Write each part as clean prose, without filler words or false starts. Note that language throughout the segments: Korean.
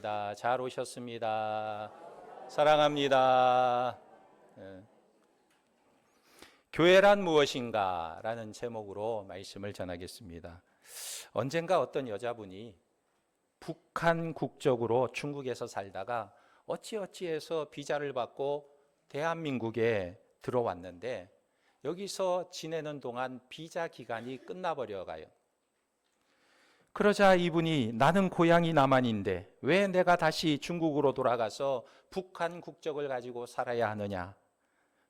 잘 오셨습니다. 사랑합니다. 교회란 무엇인가? 라는 제목으로 말씀을 전하겠습니다. 언젠가 어떤 여자분이 북한 국적으로 중국에서 살다가 어찌어찌해서 비자를 받고 대한민국에 들어왔는데 여기서 지내는 동안 비자 기간이 끝나버려 가요. 그러자 이분이 나는 고향이 남한인데 왜 내가 다시 중국으로 돌아가서 북한 국적을 가지고 살아야 하느냐?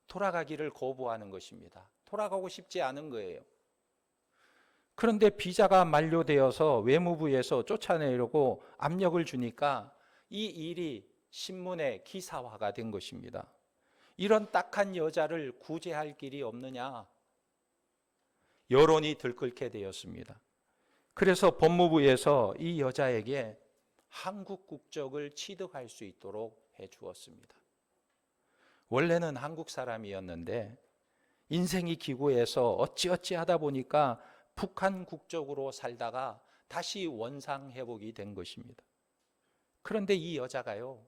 돌아가기를 거부하는 것입니다. 돌아가고 싶지 않은 거예요. 그런데 비자가 만료되어서 외무부에서 쫓아내려고 압력을 주니까 이 일이 신문에 기사화가 된 것입니다. 이런 딱한 여자를 구제할 길이 없느냐? 여론이 들끓게 되었습니다. 그래서 법무부에서 이 여자에게 한국 국적을 취득할 수 있도록 해 주었습니다. 원래는 한국 사람이었는데 인생이 기구해서 어찌어찌 하다 보니까 북한 국적으로 살다가 다시 원상 회복이 된 것입니다. 그런데 이 여자가요,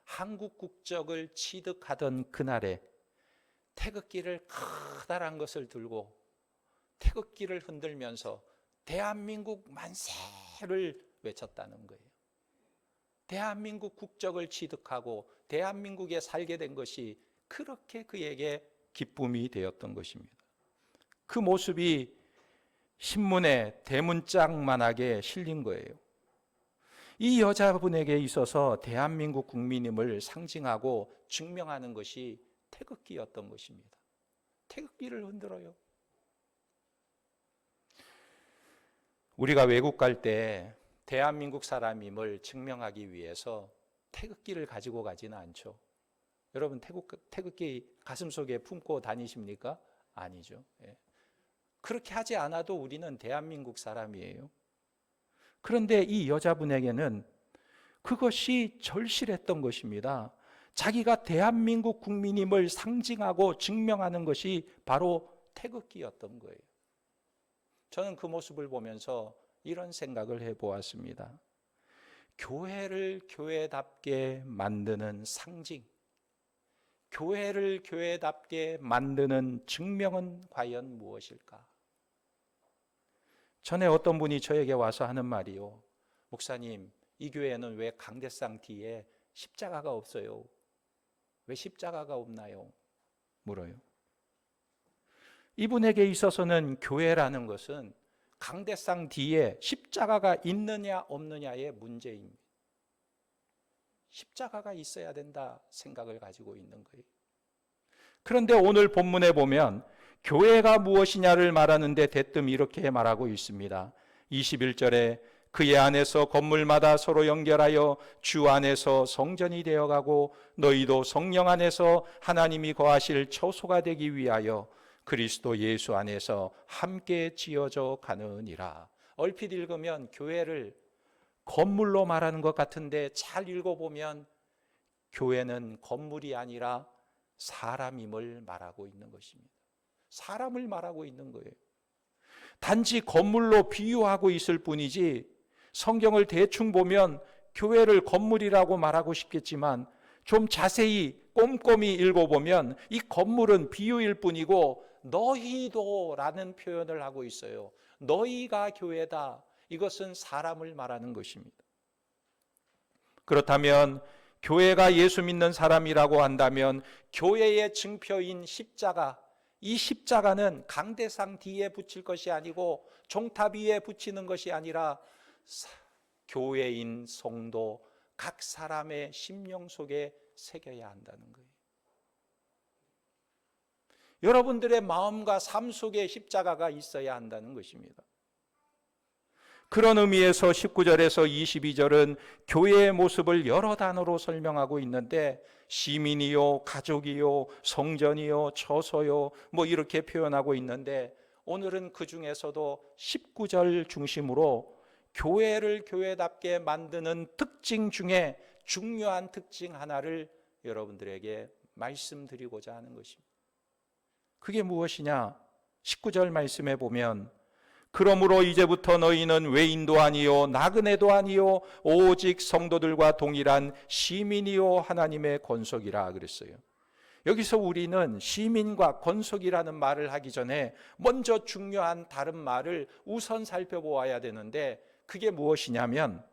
한국 국적을 취득하던 그날에 태극기를 커다란 것을 들고 태극기를 흔들면서 대한민국 만세를 외쳤다는 거예요. 대한민국 국적을 취득하고 대한민국에 살게 된 것이 그렇게 그에게 기쁨이 되었던 것입니다. 그 모습이 신문에 대문짝만하게 실린 거예요. 이 여자분에게 있어서 대한민국 국민임을 상징하고 증명하는 것이 태극기였던 것입니다. 태극기를 흔들어요. 우리가 외국 갈 때 대한민국 사람임을 증명하기 위해서 태극기를 가지고 가지는 않죠. 여러분 태극기 가슴속에 품고 다니십니까? 아니죠. 그렇게 하지 않아도 우리는 대한민국 사람이에요. 그런데 이 여자분에게는 그것이 절실했던 것입니다. 자기가 대한민국 국민임을 상징하고 증명하는 것이 바로 태극기였던 거예요. 저는 그 모습을 보면서 이런 생각을 해보았습니다. 교회를 교회답게 만드는 상징, 교회를 교회답게 만드는 증명은 과연 무엇일까? 전에 어떤 분이 저에게 와서 하는 말이요, 목사님, 이 교회는 왜 강대상 뒤에 십자가가 없어요? 왜 십자가가 없나요? 물어요. 이분에게 있어서는 교회라는 것은 강대상 뒤에 십자가가 있느냐 없느냐의 문제입니다. 십자가가 있어야 된다 생각을 가지고 있는 거예요. 그런데 오늘 본문에 보면 교회가 무엇이냐를 말하는데 대뜸 이렇게 말하고 있습니다. 21절에 그의 안에서 건물마다 서로 연결하여 주 안에서 성전이 되어가고 너희도 성령 안에서 하나님이 거하실 처소가 되기 위하여 그리스도 예수 안에서 함께 지어져 가느니라. 얼핏 읽으면 교회를 건물로 말하는 것 같은데 잘 읽어보면 교회는 건물이 아니라 사람임을 말하고 있는 것입니다. 사람을 말하고 있는 거예요. 단지 건물로 비유하고 있을 뿐이지 성경을 대충 보면 교회를 건물이라고 말하고 싶겠지만 좀 자세히 꼼꼼히 읽어보면 이 건물은 비유일 뿐이고 너희도 라는 표현을 하고 있어요. 너희가 교회다. 이것은 사람을 말하는 것입니다. 그렇다면 교회가 예수 믿는 사람이라고 한다면 교회의 증표인 십자가, 이 십자가는 강대상 뒤에 붙일 것이 아니고 종탑 위에 붙이는 것이 아니라 교회인 성도 각 사람의 심령 속에 새겨야 한다는 거예요. 여러분들의 마음과 삶 속에 십자가가 있어야 한다는 것입니다. 그런 의미에서 19절에서 22절은 교회의 모습을 여러 단어로 설명하고 있는데 시민이요, 가족이요, 성전이요, 처소요 뭐 이렇게 표현하고 있는데 오늘은 그 중에서도 19절 중심으로 교회를 교회답게 만드는 특징 중에 중요한 특징 하나를 여러분들에게 말씀드리고자 하는 것입니다. 그게 무엇이냐? 19절 말씀에 보면 그러므로 이제부터 너희는 외인도 아니요 나그네도 아니요 오직 성도들과 동일한 시민이요 하나님의 권속이라 그랬어요. 여기서 우리는 시민과 권속이라는 말을 하기 전에 먼저 중요한 다른 말을 우선 살펴보아야 되는데, 그게 무엇이냐면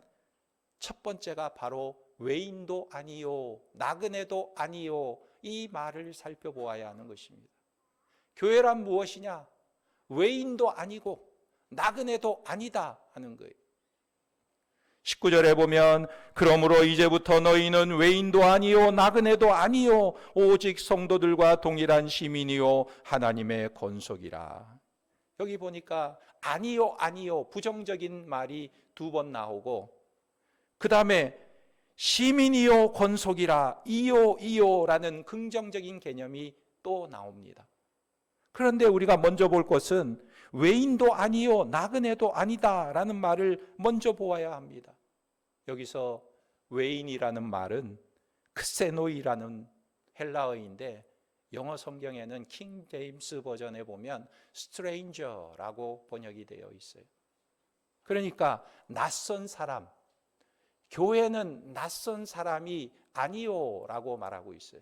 첫 번째가 바로 외인도 아니요 나그네도 아니요, 이 말을 살펴보아야 하는 것입니다. 교회란 무엇이냐? 외인도 아니고 나그네도 아니다 하는 거예요. 19절에 보면 그러므로 이제부터 너희는 외인도 아니요 나그네도 아니요 오직 성도들과 동일한 시민이요 하나님의 권속이라. 여기 보니까 아니요 아니요 부정적인 말이 두 번 나오고, 그 다음에 시민이요 권속이라 이요라는 긍정적인 개념이 또 나옵니다. 그런데 우리가 먼저 볼 것은 외인도 아니요 나그네도 아니다라는 말을 먼저 보아야 합니다. 여기서 외인이라는 말은 크세노이라는 헬라어인데, 영어 성경에는 킹 제임스 버전에 보면 stranger라고 번역이 되어 있어요. 그러니까 낯선 사람, 교회는 낯선 사람이 아니요라고 말하고 있어요.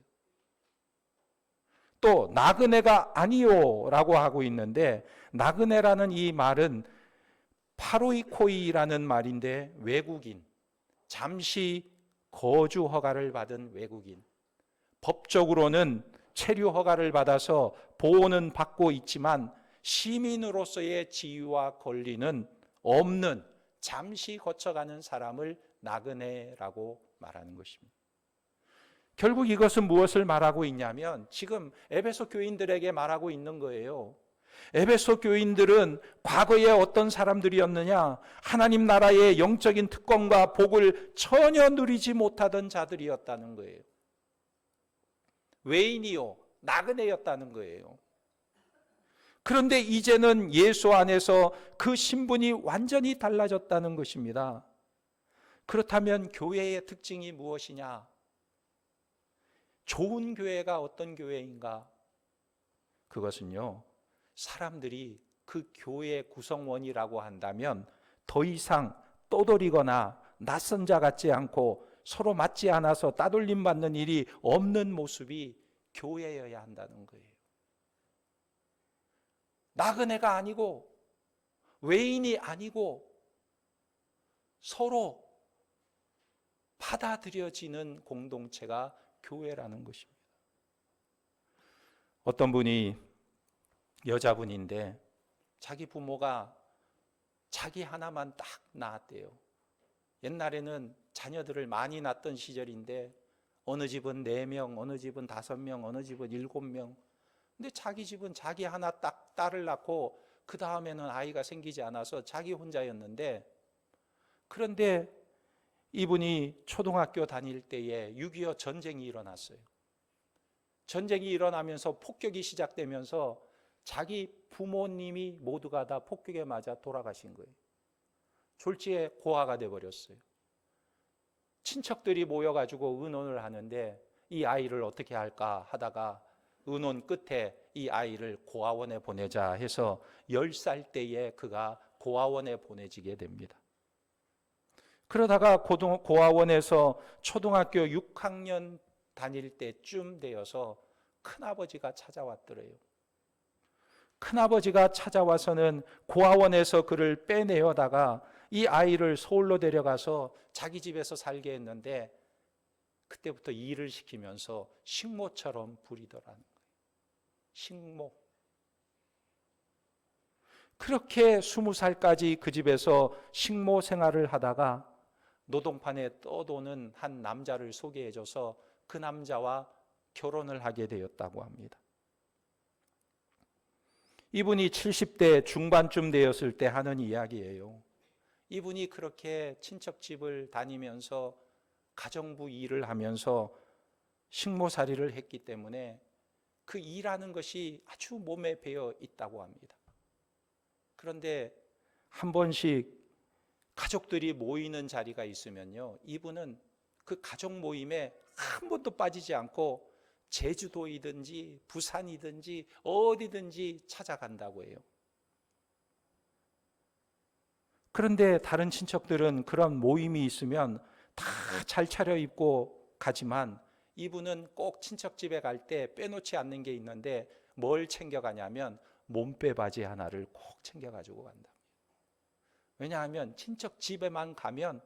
또 나그네가 아니요라고 하고 있는데, 나그네라는 이 말은 파로이코이라는 말인데, 외국인, 잠시 거주 허가를 받은 외국인, 법적으로는 체류 허가를 받아서 보호는 받고 있지만 시민으로서의 지위와 권리는 없는, 잠시 거쳐가는 사람을 나그네라고 말하는 것입니다. 결국 이것은 무엇을 말하고 있냐면 지금 에베소 교인들에게 말하고 있는 거예요. 에베소 교인들은 과거에 어떤 사람들이었느냐? 하나님 나라의 영적인 특권과 복을 전혀 누리지 못하던 자들이었다는 거예요. 외인이요 나그네였다는 거예요. 그런데 이제는 예수 안에서 그 신분이 완전히 달라졌다는 것입니다. 그렇다면 교회의 특징이 무엇이냐? 좋은 교회가 어떤 교회인가? 그것은요, 사람들이 그 교회의 구성원이라고 한다면 더 이상 떠돌이거나 낯선 자 같지 않고 서로 맞지 않아서 따돌림 받는 일이 없는 모습이 교회여야 한다는 거예요. 나그네가 아니고 외인이 아니고 서로 받아들여지는 공동체가 교회라는 것입니다. 어떤 분이 여자분인데 자기 부모가 자기 하나만 딱 낳았대요. 옛날에는 자녀들을 많이 낳던 시절인데 어느 집은 4명, 어느 집은 5명, 어느 집은 7명. 근데 자기 집은 자기 하나 딱 딸을 낳고 그 다음에는 아이가 생기지 않아서 자기 혼자였는데, 그런데 이분이 초등학교 다닐 때에 6.25 전쟁이 일어났어요. 전쟁이 일어나면서 폭격이 시작되면서 자기 부모님이 모두가 다 폭격에 맞아 돌아가신 거예요. 졸지에 고아가 돼버렸어요. 친척들이 모여가지고 의논을 하는데 이 아이를 어떻게 할까 하다가 의논 끝에 이 아이를 고아원에 보내자 해서 10살 때에 그가 고아원에 보내지게 됩니다. 그러다가 고아원에서 초등학교 6학년 다닐 때쯤 되어서 큰아버지가 찾아왔더래요. 큰아버지가 찾아와서는 고아원에서 그를 빼내어다가 이 아이를 서울로 데려가서 자기 집에서 살게 했는데, 그때부터 일을 시키면서 식모처럼 부리더라는 거예요. 식모. 그렇게 20살까지 그 집에서 식모 생활을 하다가 노동판에 떠도는 한 남자를 소개해줘서 그 남자와 결혼을 하게 되었다고 합니다. 이분이 70대 중반쯤 되었을 때 하는 이야기예요. 이분이 그렇게 친척집을 다니면서 가정부 일을 하면서 식모살이를 했기 때문에 그 일하는 것이 아주 몸에 배어 있다고 합니다. 그런데 한 번씩 가족들이 모이는 자리가 있으면요, 이분은 그 가족 모임에 한 번도 빠지지 않고 제주도이든지 부산이든지 어디든지 찾아간다고 해요. 그런데 다른 친척들은 그런 모임이 있으면 다 잘 차려입고 가지만 이분은 꼭 친척 집에 갈 때 빼놓지 않는 게 있는데 뭘 챙겨가냐면 몸빼 바지 하나를 꼭 챙겨가지고 간다. 왜냐하면 친척 집에만 가면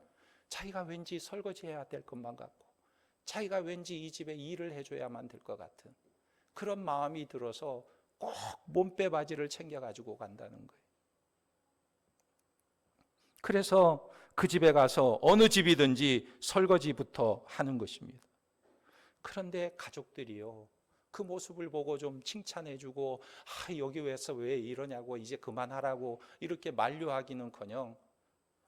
자기가 왠지 설거지해야 될 것만 같고 자기가 왠지 이 집에 일을 해줘야만 될 것 같은 그런 마음이 들어서 꼭 몸빼 바지를 챙겨가지고 간다는 거예요. 그래서 그 집에 가서 어느 집이든지 설거지부터 하는 것입니다. 그런데 가족들이요, 그 모습을 보고 좀 칭찬해주고 여기 와서 왜 이러냐고 이제 그만하라고 이렇게 만류하기는커녕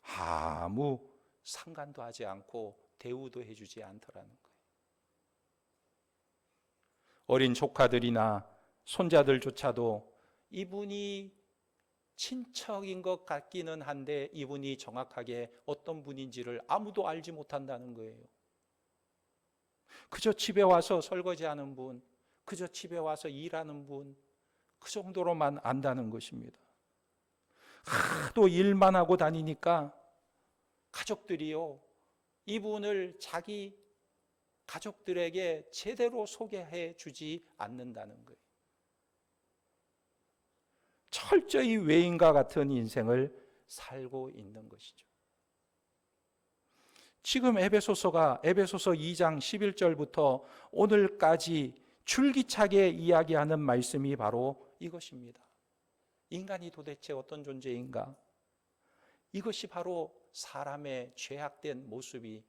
아무 상관도 하지 않고 대우도 해주지 않더라는 거예요. 어린 조카들이나 손자들조차도 이분이 친척인 것 같기는 한데 이분이 정확하게 어떤 분인지를 아무도 알지 못한다는 거예요. 그저 집에 와서 설거지하는 분, 그저 집에 와서 일하는 분, 그 정도로만 안다는 것입니다. 하도 일만 하고 다니니까 가족들이요, 이분을 자기 가족들에게 제대로 소개해 주지 않는다는 거예요. 철저히 외인과 같은 인생을 살고 있는 것이죠. 지금 에베소서 2장 11절부터 오늘까지 줄기차게 이야기하는 말씀이 바로 이것입니다. 인간이 도대체 어떤 존재인가? 이것이 바로 사람의 죄악된 모습이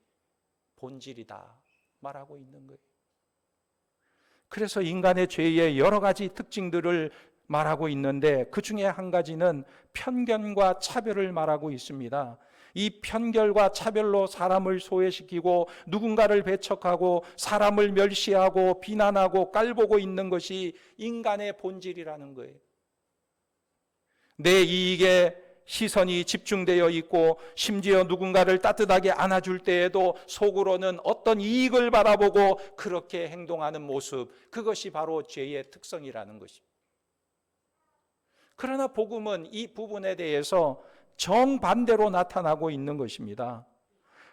본질이다 말하고 있는 거예요. 그래서 인간의 죄의 여러 가지 특징들을 말하고 있는데 그 중에 한 가지는 편견과 차별을 말하고 있습니다. 이 편견과 차별로 사람을 소외시키고 누군가를 배척하고 사람을 멸시하고 비난하고 깔보고 있는 것이 인간의 본질이라는 거예요. 내 이익에 시선이 집중되어 있고 심지어 누군가를 따뜻하게 안아줄 때에도 속으로는 어떤 이익을 바라보고 그렇게 행동하는 모습, 그것이 바로 죄의 특성이라는 것입니다. 그러나 복음은 이 부분에 대해서 정반대로 나타나고 있는 것입니다.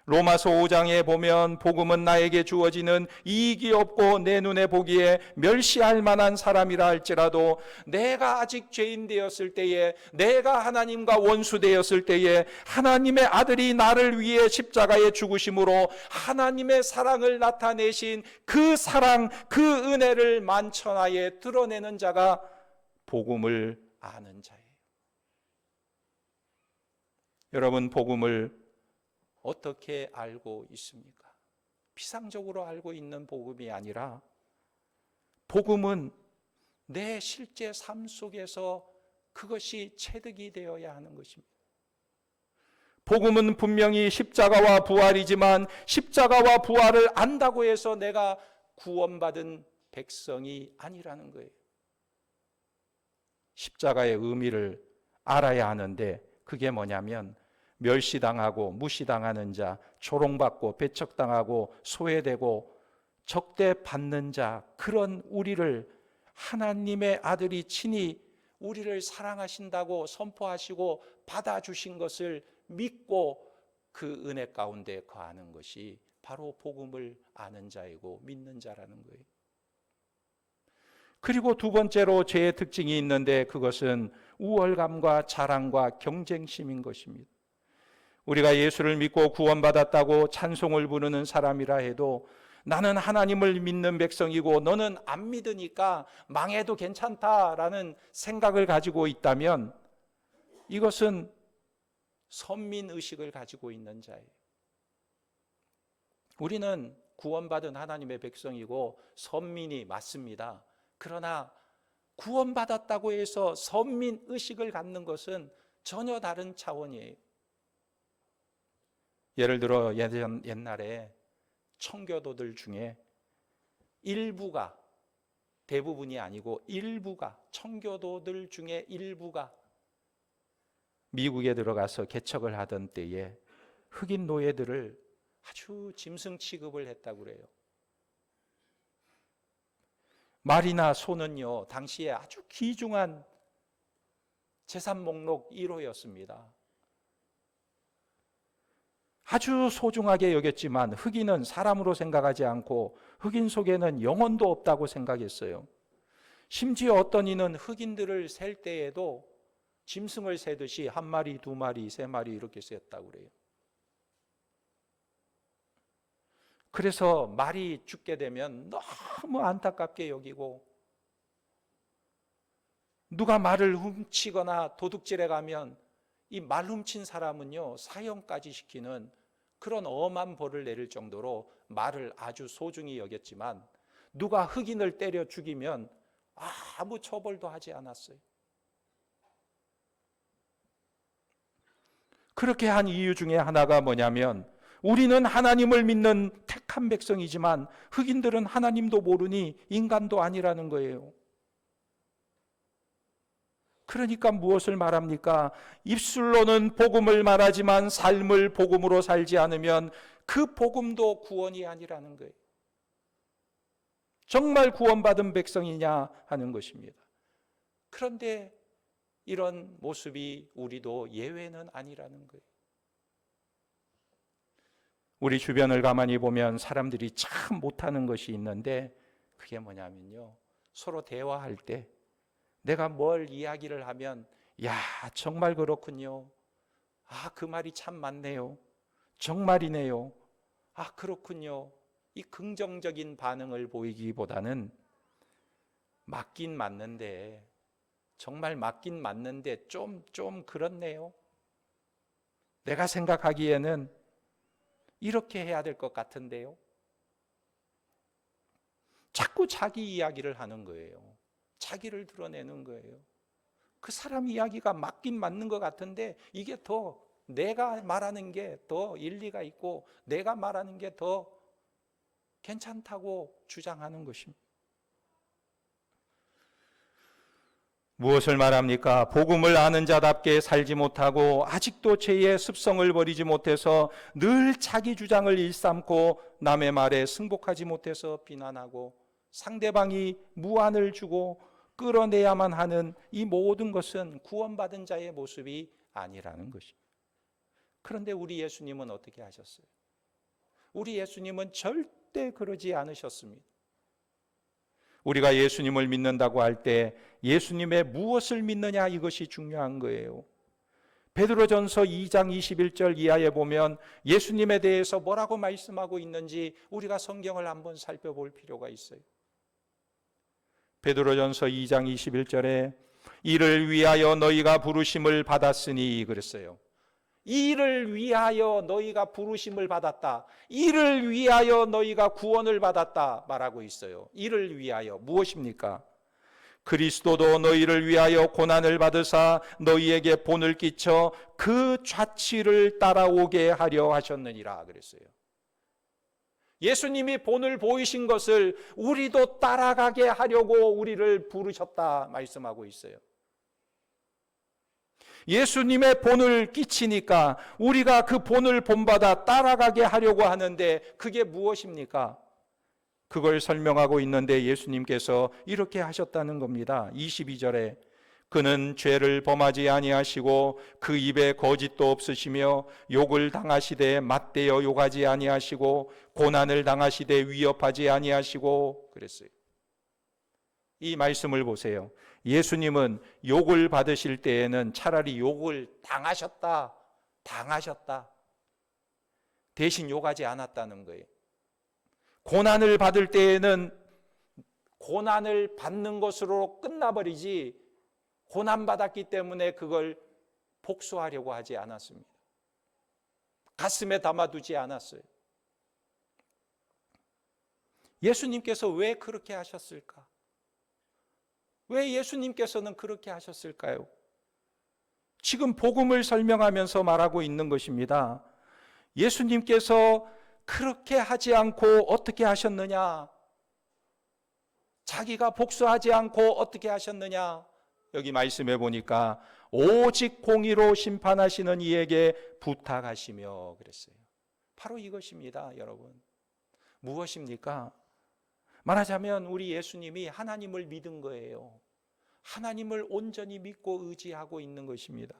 로마서 5장에 보면 복음은 나에게 주어지는 이익이 없고 내 눈에 보기에 멸시할 만한 사람이라 할지라도 내가 아직 죄인 되었을 때에, 내가 하나님과 원수 되었을 때에 하나님의 아들이 나를 위해 십자가에 죽으심으로 하나님의 사랑을 나타내신 그 사랑, 그 은혜를 만천하에 드러내는 자가 복음을 아는 자예요. 여러분, 복음을 어떻게 알고 있습니까? 피상적으로 알고 있는 복음이 아니라 복음은 내 실제 삶 속에서 그것이 체득이 되어야 하는 것입니다. 복음은 분명히 십자가와 부활이지만 십자가와 부활을 안다고 해서 내가 구원받은 백성이 아니라는 거예요. 십자가의 의미를 알아야 하는데 그게 뭐냐면 멸시당하고 무시당하는 자, 조롱받고 배척당하고 소외되고 적대받는 자, 그런 우리를 하나님의 아들이 친히 우리를 사랑하신다고 선포하시고 받아주신 것을 믿고 그 은혜 가운데 거하는 것이 바로 복음을 아는 자이고 믿는 자라는 거예요. 그리고 두 번째로 죄의 특징이 있는데 그것은 우월감과 자랑과 경쟁심인 것입니다. 우리가 예수를 믿고 구원받았다고 찬송을 부르는 사람이라 해도 나는 하나님을 믿는 백성이고 너는 안 믿으니까 망해도 괜찮다라는 생각을 가지고 있다면 이것은 선민의식을 가지고 있는 자예요. 우리는 구원받은 하나님의 백성이고 선민이 맞습니다. 그러나 구원받았다고 해서 선민의식을 갖는 것은 전혀 다른 차원이에요. 예를 들어 옛날에 청교도들 중에 일부가, 대부분이 아니고 일부가, 청교도들 중에 일부가 미국에 들어가서 개척을 하던 때에 흑인 노예들을 아주 짐승 취급을 했다고 그래요. 말이나 소는요, 당시에 아주 귀중한 재산 목록 1호였습니다. 아주 소중하게 여겼지만 흑인은 사람으로 생각하지 않고 흑인 속에는 영혼도 없다고 생각했어요. 심지어 어떤 이는 흑인들을 셀 때에도 짐승을 세듯이 한 마리, 두 마리, 세 마리 이렇게 셌다고 그래요. 그래서 말이 죽게 되면 너무 안타깝게 여기고, 누가 말을 훔치거나 도둑질해 가면 이 말 훔친 사람은요, 사형까지 시키는 그런 엄한 벌을 내릴 정도로 말을 아주 소중히 여겼지만, 누가 흑인을 때려 죽이면 아무 처벌도 하지 않았어요. 그렇게 한 이유 중에 하나가 뭐냐면, 우리는 하나님을 믿는 택한 백성이지만 흑인들은 하나님도 모르니 인간도 아니라는 거예요. 그러니까 무엇을 말합니까? 입술로는 복음을 말하지만 삶을 복음으로 살지 않으면 그 복음도 구원이 아니라는 거예요. 정말 구원받은 백성이냐 하는 것입니다. 그런데 이런 모습이 우리도 예외는 아니라는 거예요. 우리 주변을 가만히 보면 사람들이 참 못하는 것이 있는데, 그게 뭐냐면요, 서로 대화할 때 내가 뭘 이야기를 하면, 야, 정말 그렇군요. 아, 그 말이 참 맞네요. 정말이네요. 아, 그렇군요. 이 긍정적인 반응을 보이기보다는 맞긴 맞는데, 정말 맞긴 맞는데 좀 그렇네요. 내가 생각하기에는 이렇게 해야 될 것 같은데요. 자꾸 자기 이야기를 하는 거예요. 자기를 드러내는 거예요. 그 사람 이야기가 맞긴 맞는 것 같은데 이게 더 내가 말하는 게 더 일리가 있고 내가 말하는 게 더 괜찮다고 주장하는 것입니다. 무엇을 말합니까? 복음을 아는 자답게 살지 못하고 아직도 죄의 습성을 버리지 못해서 늘 자기 주장을 일삼고 남의 말에 승복하지 못해서 비난하고 상대방이 무안을 주고 끌어내야만 하는 이 모든 것은 구원받은 자의 모습이 아니라는 것입니다. 그런데 우리 예수님은 어떻게 하셨어요? 우리 예수님은 절대 그러지 않으셨습니다. 우리가 예수님을 믿는다고 할 때 예수님의 무엇을 믿느냐, 이것이 중요한 거예요. 베드로전서 2장 21절 이하에 보면 예수님에 대해서 뭐라고 말씀하고 있는지 우리가 성경을 한번 살펴볼 필요가 있어요. 베드로전서 2장 21절에 이를 위하여 너희가 부르심을 받았으니 그랬어요. 이를 위하여 너희가 부르심을 받았다. 이를 위하여 너희가 구원을 받았다 말하고 있어요. 이를 위하여 무엇입니까? 그리스도도 너희를 위하여 고난을 받으사 너희에게 본을 끼쳐 그 좌치를 따라오게 하려 하셨느니라 그랬어요. 예수님이 본을 보이신 것을 우리도 따라가게 하려고 우리를 부르셨다 말씀하고 있어요. 예수님의 본을 끼치니까 우리가 그 본을 본받아 따라가게 하려고 하는데 그게 무엇입니까? 그걸 설명하고 있는데 예수님께서 이렇게 하셨다는 겁니다. 22절에 그는 죄를 범하지 아니하시고 그 입에 거짓도 없으시며 욕을 당하시되 맞대어 욕하지 아니하시고 고난을 당하시되 위협하지 아니하시고 그랬어요. 이 말씀을 보세요. 예수님은 욕을 받으실 때에는 차라리 욕을 당하셨다. 대신 욕하지 않았다는 거예요. 고난을 받을 때에는 고난을 받는 것으로 끝나버리지 고난받았기 때문에 그걸 복수하려고 하지 않았습니다. 가슴에 담아두지 않았어요. 예수님께서 왜 그렇게 하셨을까? 왜 예수님께서는 그렇게 하셨을까요? 지금 복음을 설명하면서 말하고 있는 것입니다. 예수님께서 그렇게 하지 않고 어떻게 하셨느냐? 자기가 복수하지 않고 어떻게 하셨느냐? 여기 말씀해 보니까 오직 공의로 심판하시는 이에게 부탁하시며 그랬어요. 바로 이것입니다, 여러분. 무엇입니까? 말하자면 우리 예수님이 하나님을 믿은 거예요. 하나님을 온전히 믿고 의지하고 있는 것입니다.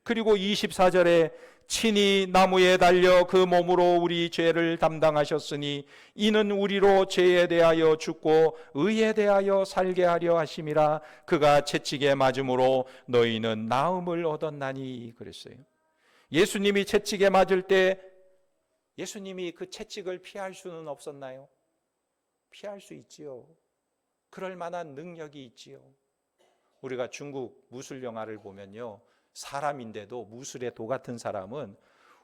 그리고 24절에 친히 나무에 달려 그 몸으로 우리 죄를 담당하셨으니 이는 우리로 죄에 대하여 죽고 의에 대하여 살게 하려 하심이라. 그가 채찍에 맞음으로 너희는 나음을 얻었나니. 그랬어요. 예수님이 채찍에 맞을 때 예수님이 그 채찍을 피할 수는 없었나요? 피할 수 있지요. 그럴 만한 능력이 있지요. 우리가 중국 무술 영화를 보면요, 사람인데도 무술의 도 같은 사람은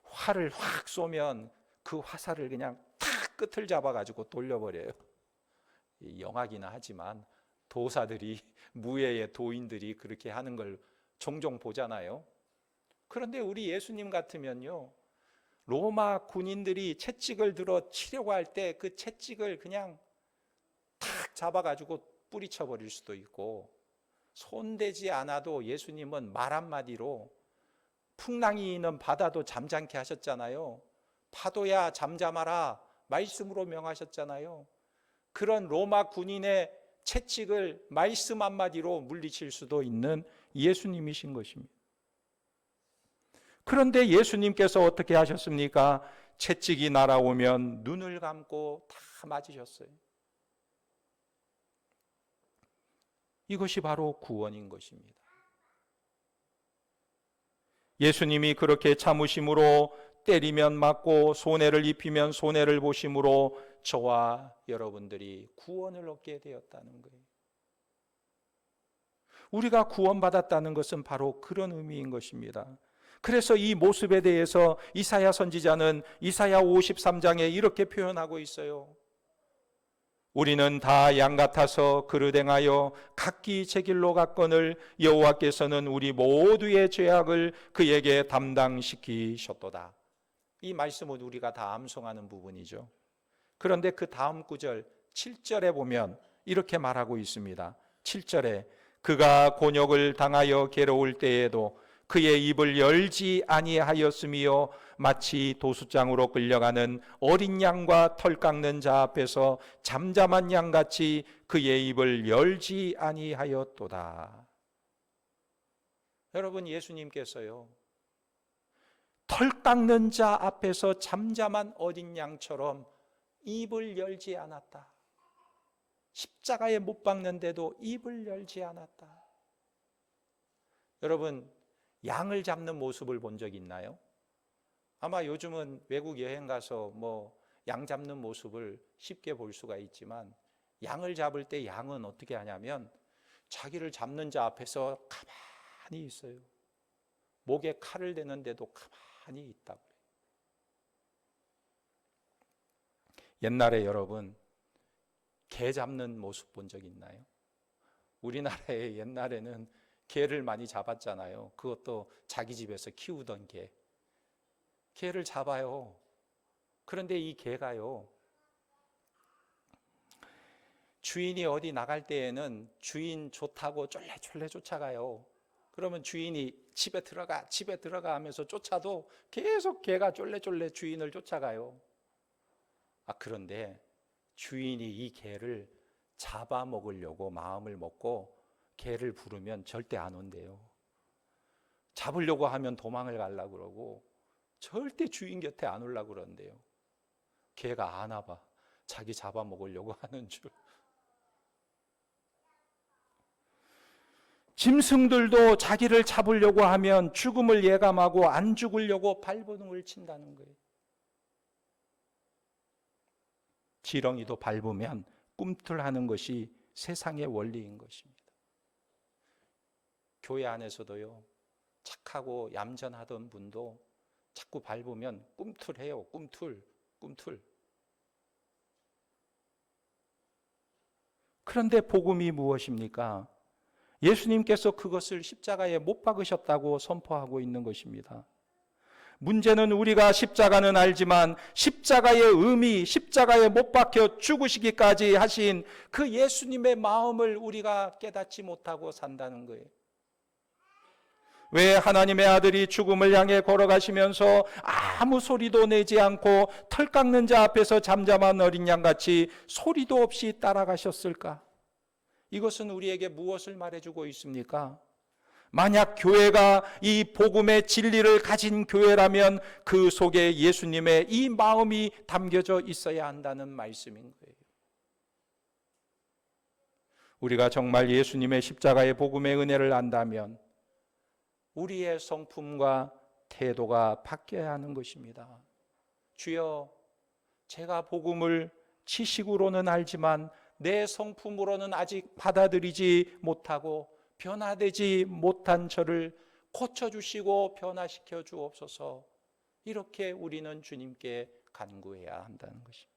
활을 확 쏘면 그 화살을 그냥 탁 끝을 잡아가지고 돌려버려요. 영화기나 하지만 도사들이, 무예의 도인들이 그렇게 하는 걸 종종 보잖아요. 그런데 우리 예수님 같으면요, 로마 군인들이 채찍을 들어 치려고 할 때 그 채찍을 그냥 탁 잡아가지고 뿌리쳐 버릴 수도 있고, 손대지 않아도 예수님은 말 한마디로 풍랑이 있는 바다도 잠잠케 하셨잖아요. 파도야 잠잠하라 말씀으로 명하셨잖아요. 그런 로마 군인의 채찍을 말씀 한마디로 물리칠 수도 있는 예수님이신 것입니다. 그런데 예수님께서 어떻게 하셨습니까? 채찍이 날아오면 눈을 감고 다 맞으셨어요. 이것이 바로 구원인 것입니다. 예수님이 그렇게 참으심으로, 때리면 맞고 손해를 입히면 손해를 보심으로 저와 여러분들이 구원을 얻게 되었다는 거예요. 우리가 구원받았다는 것은 바로 그런 의미인 것입니다. 그래서 이 모습에 대해서 이사야 선지자는 이사야 53장에 이렇게 표현하고 있어요. 우리는 다 양 같아서 그릇 행하여 각기 제 길로 갔거늘 여호와께서는 우리 모두의 죄악을 그에게 담당시키셨도다. 이 말씀은 우리가 다 암송하는 부분이죠. 그런데 그 다음 구절 7절에 보면 이렇게 말하고 있습니다. 7절에 그가 곤욕을 당하여 괴로울 때에도 그의 입을 열지 아니하였으며 마치 도수장으로 끌려가는 어린 양과 털 깎는 자 앞에서 잠잠한 양같이 그의 입을 열지 아니하였도다. 여러분, 예수님께서요, 털 깎는 자 앞에서 잠잠한 어린 양처럼 입을 열지 않았다. 십자가에 못 박는데도 입을 열지 않았다. 여러분, 양을 잡는 모습을 본 적 있나요? 아마 요즘은 외국 여행 가서 양 잡는 모습을 쉽게 볼 수가 있지만, 양을 잡을 때 양은 어떻게 하냐면 자기를 잡는 자 앞에서 가만히 있어요. 목에 칼을 대는데도 가만히 있다고 그래요. 옛날에 여러분, 개 잡는 모습 본 적 있나요? 우리나라에 옛날에는 개를 많이 잡았잖아요. 그것도 자기 집에서 키우던 개. 개를 잡아요. 그런데 이 개가요, 주인이 어디 나갈 때에는 주인 좋다고 쫄래쫄래 쫓아가요. 그러면 주인이 집에 들어가 하면서 쫓아도 계속 개가 쫄래쫄래 주인을 쫓아가요. 그런데 주인이 이 개를 잡아먹으려고 마음을 먹고 개를 부르면 절대 안 온대요. 잡으려고 하면 도망을 가려고 그러고 절대 주인 곁에 안 오려고 그러는데요. 개가 아나 봐. 자기 잡아먹으려고 하는 줄. 짐승들도 자기를 잡으려고 하면 죽음을 예감하고 안 죽으려고 발버둥을 친다는 거예요. 지렁이도 밟으면 꿈틀하는 것이 세상의 원리인 것입니다. 교회 안에서도요, 착하고 얌전하던 분도 자꾸 밟으면 꿈틀해요. 꿈틀. 그런데 복음이 무엇입니까? 예수님께서 그것을 십자가에 못 박으셨다고 선포하고 있는 것입니다. 문제는 우리가 십자가는 알지만 십자가의 의미, 십자가에 못 박혀 죽으시기까지 하신 그 예수님의 마음을 우리가 깨닫지 못하고 산다는 거예요. 왜 하나님의 아들이 죽음을 향해 걸어가시면서 아무 소리도 내지 않고 털 깎는 자 앞에서 잠잠한 어린 양같이 소리도 없이 따라가셨을까? 이것은 우리에게 무엇을 말해주고 있습니까? 만약 교회가 이 복음의 진리를 가진 교회라면 그 속에 예수님의 이 마음이 담겨져 있어야 한다는 말씀인 거예요. 우리가 정말 예수님의 십자가의 복음의 은혜를 안다면 우리의 성품과 태도가 바뀌어야 하는 것입니다. 주여, 제가 복음을 지식으로는 알지만 내 성품으로는 아직 받아들이지 못하고 변화되지 못한 저를 고쳐주시고 변화시켜 주옵소서. 이렇게 우리는 주님께 간구해야 한다는 것입니다.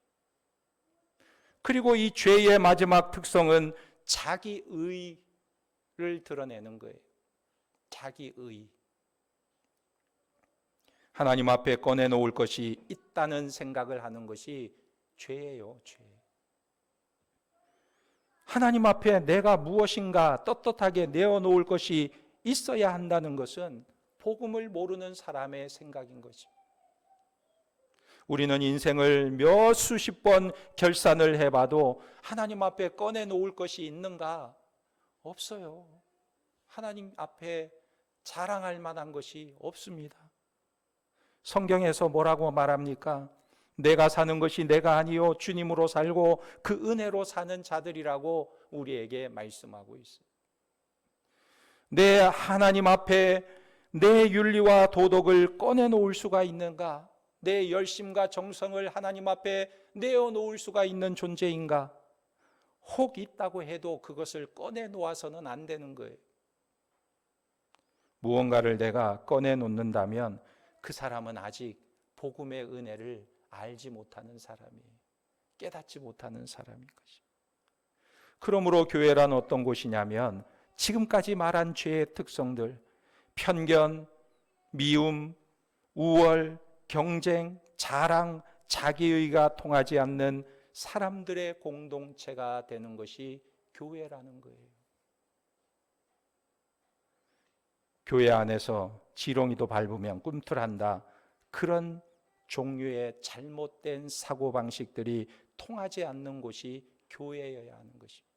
그리고 이 죄의 마지막 특성은 자기의를 드러내는 거예요. 자기의. 하나님 앞에 꺼내놓을 것이 있다는 생각을 하는 것이 죄예요, 죄. 하나님 앞에 내가 무엇인가 떳떳하게 내어놓을 것이 있어야 한다는 것은 복음을 모르는 사람의 생각인 것입니다. 우리는 인생을 몇 수십 번 결산을 해봐도 하나님 앞에 꺼내놓을 것이 있는가? 없어요. 하나님 앞에 자랑할 만한 것이 없습니다. 성경에서 뭐라고 말합니까? 내가 사는 것이 내가 아니요 주님으로 살고 그 은혜로 사는 자들이라고 우리에게 말씀하고 있어요. 내 하나님 앞에 내 윤리와 도덕을 꺼내놓을 수가 있는가? 내 열심과 정성을 하나님 앞에 내어놓을 수가 있는 존재인가? 혹 있다고 해도 그것을 꺼내놓아서는 안 되는 거예요. 무언가를 내가 꺼내놓는다면 그 사람은 아직 복음의 은혜를 알지 못하는 사람이에요. 깨닫지 못하는 사람인 것입니다. 그러므로 교회란 어떤 곳이냐면 지금까지 말한 죄의 특성들, 편견, 미움, 우월, 경쟁, 자랑, 자기의가 통하지 않는 사람들의 공동체가 되는 것이 교회라는 거예요. 교회 안에서 지렁이도 밟으면 꿈틀한다. 그런 종류의 잘못된 사고방식들이 통하지 않는 곳이 교회여야 하는 것입니다.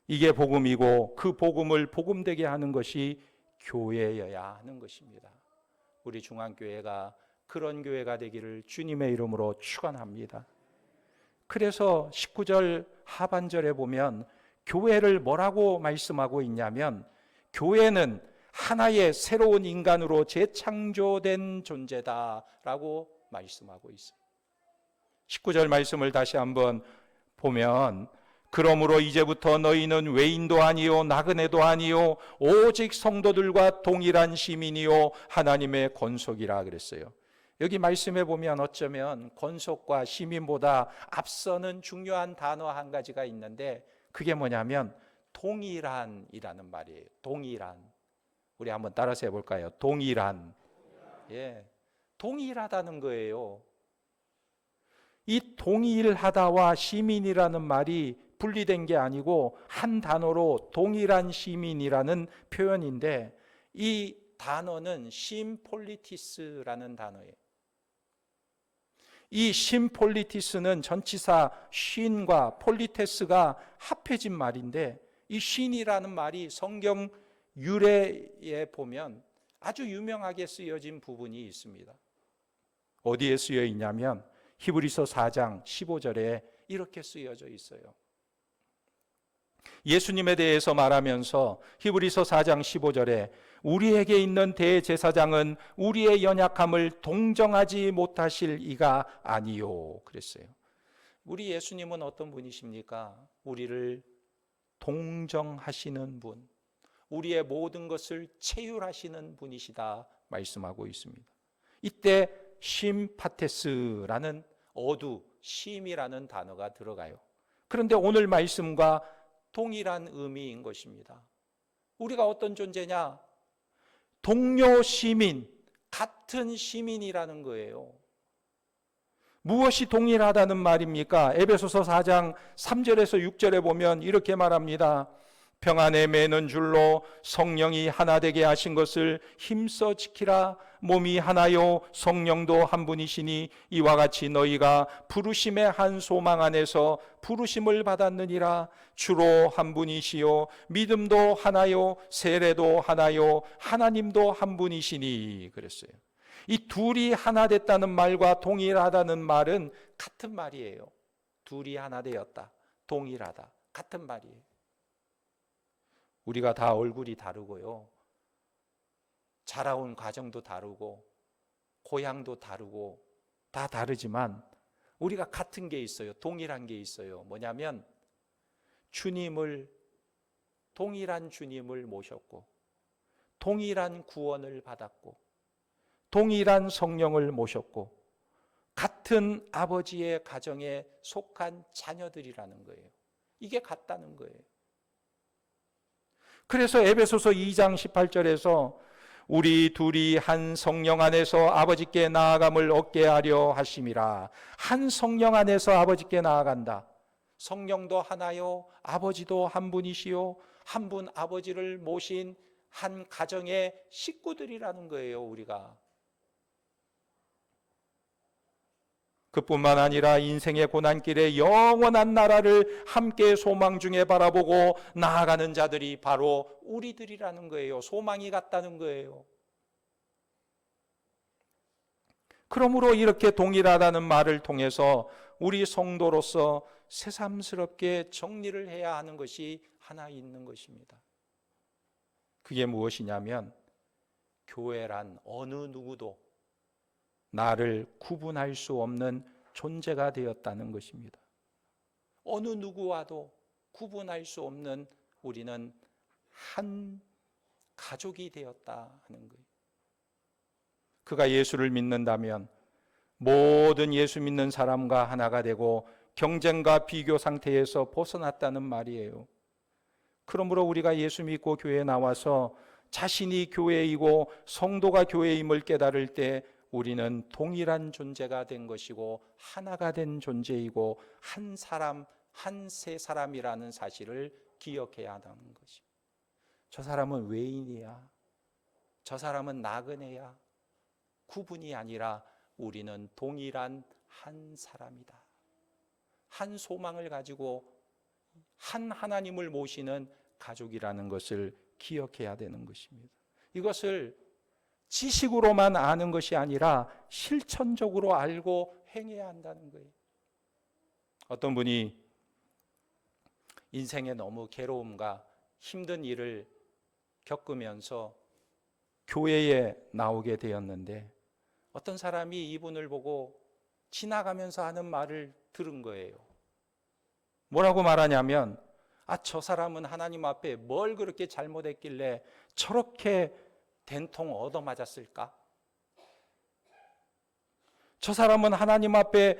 이게 복음이고 그 복음을 복음되게 하는 것이 교회여야 하는 것입니다. 우리 중앙교회가 그런 교회가 되기를 주님의 이름으로 축원합니다. 그래서 19절 하반절에 보면 교회를 뭐라고 말씀하고 있냐면 교회는 하나의 새로운 인간으로 재창조된 존재다라고 말씀하고 있어요. 19절 말씀을 다시 한번 보면 그러므로 이제부터 너희는 외인도 아니요 나그네도 아니요 오직 성도들과 동일한 시민이요 하나님의 권속이라 그랬어요. 여기 말씀해 보면 어쩌면 권속과 시민보다 앞서는 중요한 단어 한 가지가 있는데 그게 뭐냐면 동일한이라는 말이에요. 동일한. 우리 한번 따라서 해볼까요? 동일한. 예, 동일하다는 거예요. 이 동일하다와 시민이라는 말이 분리된 게 아니고 한 단어로 동일한 시민이라는 표현인데 이 단어는 심폴리티스라는 단어예요. 이 심폴리티스는 전치사 쉰과 폴리테스가 합해진 말인데 이 쉰이라는 말이 성경 유래에 보면 아주 유명하게 쓰여진 부분이 있습니다. 어디에 쓰여 있냐면 히브리서 4장 15절에 이렇게 쓰여져 있어요. 예수님에 대해서 말하면서 히브리서 4장 15절에 우리에게 있는 대제사장은 우리의 연약함을 동정하지 못하실 이가 아니요 그랬어요. 우리 예수님은 어떤 분이십니까? 우리를 동정하시는 분, 우리의 모든 것을 체휼하시는 분이시다 말씀하고 있습니다. 이때 심파테스라는 어두, 심이라는 단어가 들어가요. 그런데 오늘 말씀과 동일한 의미인 것입니다. 우리가 어떤 존재냐? 동료 시민, 같은 시민이라는 거예요. 무엇이 동일하다는 말입니까? 에베소서 4장 3절에서 6절에 보면 이렇게 말합니다. 평안에 매는 줄로 성령이 하나 되게 하신 것을 힘써 지키라. 몸이 하나요 성령도 한 분이시니 이와 같이 너희가 부르심의 한 소망 안에서 부르심을 받았느니라. 주로 한 분이시요 믿음도 하나요 세례도 하나요 하나님도 한 분이시니 그랬어요. 이 둘이 하나 됐다는 말과 동일하다는 말은 같은 말이에요. 둘이 하나 되었다, 동일하다, 같은 말이에요. 우리가 다 얼굴이 다르고요, 자라온 과정도 다르고 고향도 다르고 다 다르지만 우리가 같은 게 있어요. 동일한 게 있어요. 뭐냐면 동일한 주님을 모셨고 동일한 구원을 받았고 동일한 성령을 모셨고 같은 아버지의 가정에 속한 자녀들이라는 거예요. 이게 같다는 거예요. 그래서 에베소서 2장 18절에서 우리 둘이 한 성령 안에서 아버지께 나아감을 얻게 하려 하심이라. 한 성령 안에서 아버지께 나아간다. 성령도 하나요, 아버지도 한 분이시요, 한 분 아버지를 모신 한 가정의 식구들이라는 거예요, 우리가. 그뿐만 아니라 인생의 고난길에 영원한 나라를 함께 소망 중에 바라보고 나아가는 자들이 바로 우리들이라는 거예요. 소망이 같다는 거예요. 그러므로 이렇게 동일하다는 말을 통해서 우리 성도로서 새삼스럽게 정리를 해야 하는 것이 하나 있는 것입니다. 그게 무엇이냐면 교회란 어느 누구도 나를 구분할 수 없는 존재가 되었다는 것입니다. 어느 누구와도 구분할 수 없는 우리는 한 가족이 되었다 하는 거예요. 그가 예수를 믿는다면 모든 예수 믿는 사람과 하나가 되고 경쟁과 비교 상태에서 벗어났다는 말이에요. 그러므로 우리가 예수 믿고 교회에 나와서 자신이 교회이고 성도가 교회임을 깨달을 때 우리는 동일한 존재가 된 것이고 하나가 된 존재이고 한 사람, 한 세 사람이라는 사실을 기억해야 한다는 것이. 저 사람은 외인이야, 저 사람은 나그네야, 구분이 아니라 우리는 동일한 한 사람이다. 한 소망을 가지고 한 하나님을 모시는 가족이라는 것을 기억해야 되는 것입니다. 이것을 지식으로만 아는 것이 아니라 실천적으로 알고 행해야 한다는 거예요. 어떤 분이 인생에 너무 괴로움과 힘든 일을 겪으면서 교회에 나오게 되었는데 어떤 사람이 이분을 보고 지나가면서 하는 말을 들은 거예요. 뭐라고 말하냐면 저 사람은 하나님 앞에 뭘 그렇게 잘못했길래 저렇게 된통 얻어맞았을까? 저 사람은 하나님 앞에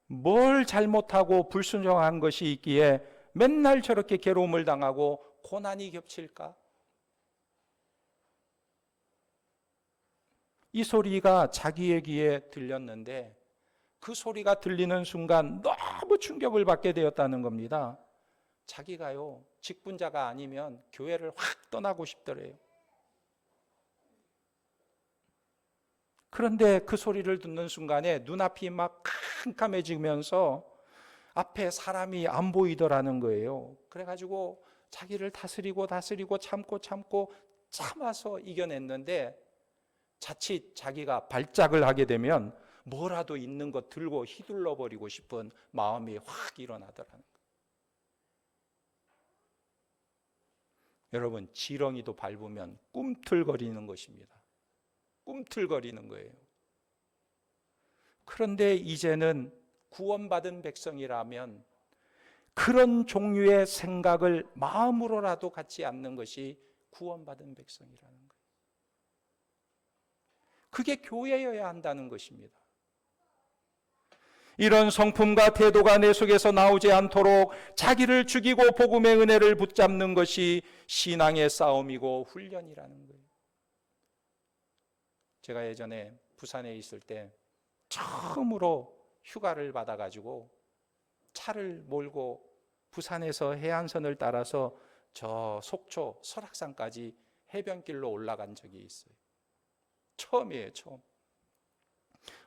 뭘 잘못하고 불순종한 것이 있기에 맨날 저렇게 괴로움을 당하고 고난이 겹칠까? 이 소리가 자기의 귀에 들렸는데 그 소리가 들리는 순간 너무 충격을 받게 되었다는 겁니다. 자기가요, 직분자가 아니면 교회를 확 떠나고 싶더래요. 그런데 그 소리를 듣는 순간에 눈앞이 막 캄캄해지면서 앞에 사람이 안 보이더라는 거예요. 그래가지고 자기를 다스리고 참아서 이겨냈는데 자칫 자기가 발작을 하게 되면 뭐라도 있는 것 들고 휘둘러 버리고 싶은 마음이 확 일어나더라는 거예요. 여러분, 지렁이도 밟으면 꿈틀거리는 것입니다. 꿈틀거리는 거예요. 그런데 이제는 구원받은 백성이라면 그런 종류의 생각을 마음으로라도 갖지 않는 것이 구원받은 백성이라는 거예요. 그게 교회여야 한다는 것입니다. 이런 성품과 태도가 내 속에서 나오지 않도록 자기를 죽이고 복음의 은혜를 붙잡는 것이 신앙의 싸움이고 훈련이라는 거예요. 제가 예전에 부산에 있을 때 처음으로 휴가를 받아가지고 차를 몰고 부산에서 해안선을 따라서 저 속초 설악산까지 해변길로 올라간 적이 있어요. 처음이에요, 처음.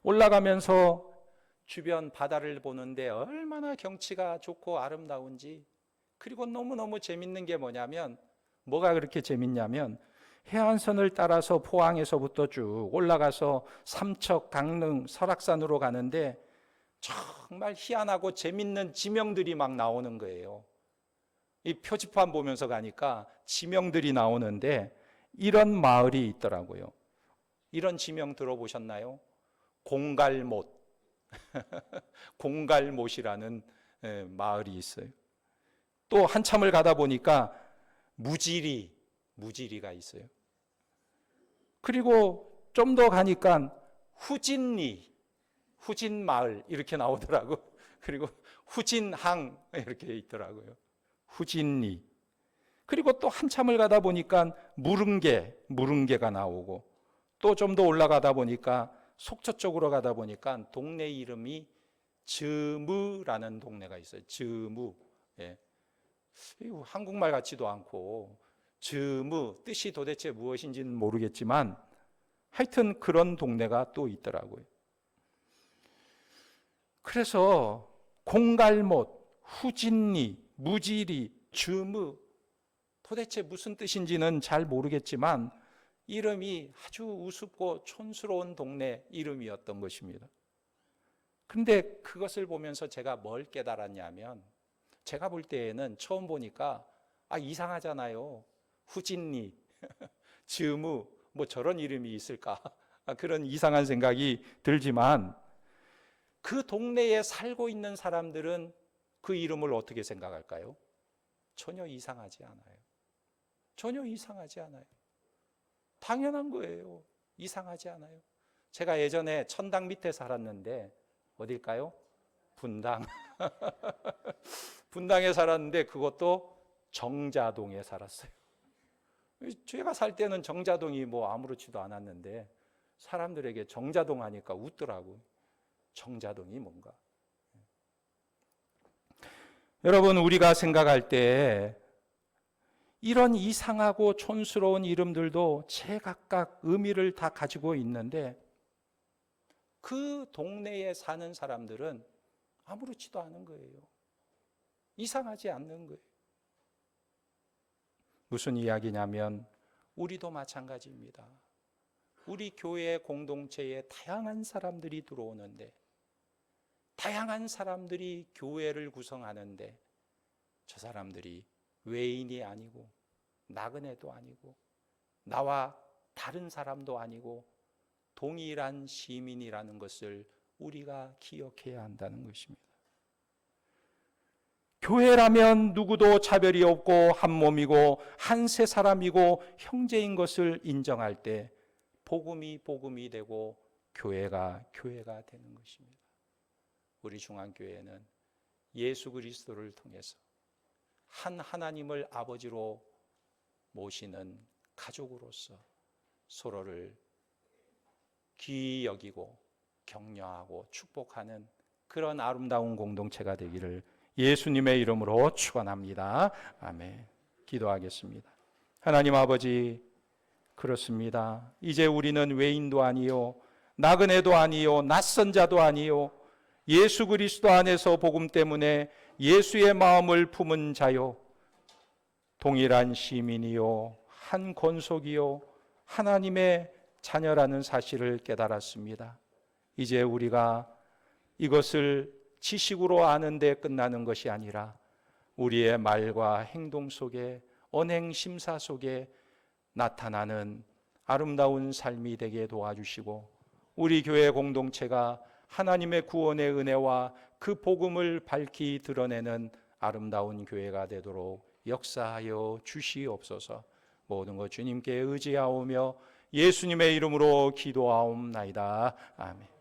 올라가면서 주변 바다를 보는데 얼마나 경치가 좋고 아름다운지, 그리고 너무너무 재밌는 게 뭐가 그렇게 재밌냐면 해안선을 따라서 포항에서부터 쭉 올라가서 삼척, 강릉, 설악산으로 가는데 정말 희한하고 재밌는 지명들이 막 나오는 거예요. 이 표지판 보면서 가니까 지명들이 나오는데 이런 마을이 있더라고요. 이런 지명 들어보셨나요? 공갈못. 공갈못이라는 마을이 있어요. 또 한참을 가다 보니까 무지리가 있어요. 그리고 좀 더 가니까 후진마을 이렇게 나오더라고. 그리고 후진항 이렇게 있더라고요. 후진리. 그리고 또 한참을 가다 보니까 무릉계가 나오고, 또 좀 더 올라가다 보니까 속초 쪽으로 가다 보니까 동네 이름이 즈무라는 동네가 있어요. 즈무. 예. 한국말 같지도 않고 즈무 뜻이 도대체 무엇인지는 모르겠지만 하여튼 그런 동네가 또 있더라고요. 그래서 공갈못, 후진리, 무지리, 즈무, 도대체 무슨 뜻인지는 잘 모르겠지만 이름이 아주 우습고 촌스러운 동네 이름이었던 것입니다. 그런데 그것을 보면서 제가 뭘 깨달았냐면, 제가 볼 때에는 처음 보니까 이상하잖아요. 후진리, 즈무, 뭐 저런 이름이 있을까? 그런 이상한 생각이 들지만 그 동네에 살고 있는 사람들은 그 이름을 어떻게 생각할까요? 전혀 이상하지 않아요. 전혀 이상하지 않아요. 당연한 거예요. 이상하지 않아요. 제가 예전에 천당 밑에 살았는데 어딜까요? 분당. 분당에 살았는데 그것도 정자동에 살았어요. 제가 살 때는 정자동이 뭐 아무렇지도 않았는데 사람들에게 정자동 하니까 웃더라고요. 정자동이 뭔가. 여러분, 우리가 생각할 때 이런 이상하고 촌스러운 이름들도 제각각 의미를 다 가지고 있는데 그 동네에 사는 사람들은 아무렇지도 않은 거예요. 이상하지 않는 거예요. 무슨 이야기냐면 우리도 마찬가지입니다. 우리 교회 공동체에 다양한 사람들이 들어오는데, 다양한 사람들이 교회를 구성하는데 저 사람들이 외인이 아니고 나그네도 아니고 나와 다른 사람도 아니고 동일한 시민이라는 것을 우리가 기억해야 한다는 것입니다. 교회라면 누구도 차별이 없고 한 몸이고 한 세 사람이고 형제인 것을 인정할 때 복음이 되고 교회가 되는 것입니다. 우리 중앙교회는 예수 그리스도를 통해서 한 하나님을 아버지로 모시는 가족으로서 서로를 귀히 여기고 격려하고 축복하는 그런 아름다운 공동체가 되기를 예수님의 이름으로 축원합니다. 아멘. 기도하겠습니다. 하나님 아버지, 그렇습니다. 이제 우리는 외인도 아니요 나그네도 아니요 낯선 자도 아니요 예수 그리스도 안에서 복음 때문에 예수의 마음을 품은 자요 동일한 시민이요 한 권속이요 하나님의 자녀라는 사실을 깨달았습니다. 이제 우리가 이것을 지식으로 아는 데 끝나는 것이 아니라 우리의 말과 행동 속에 언행 심사 속에 나타나는 아름다운 삶이 되게 도와주시고 우리 교회 공동체가 하나님의 구원의 은혜와 그 복음을 밝히 드러내는 아름다운 교회가 되도록 역사하여 주시옵소서. 모든 것 주님께 의지하오며 예수님의 이름으로 기도하옵나이다. 아멘.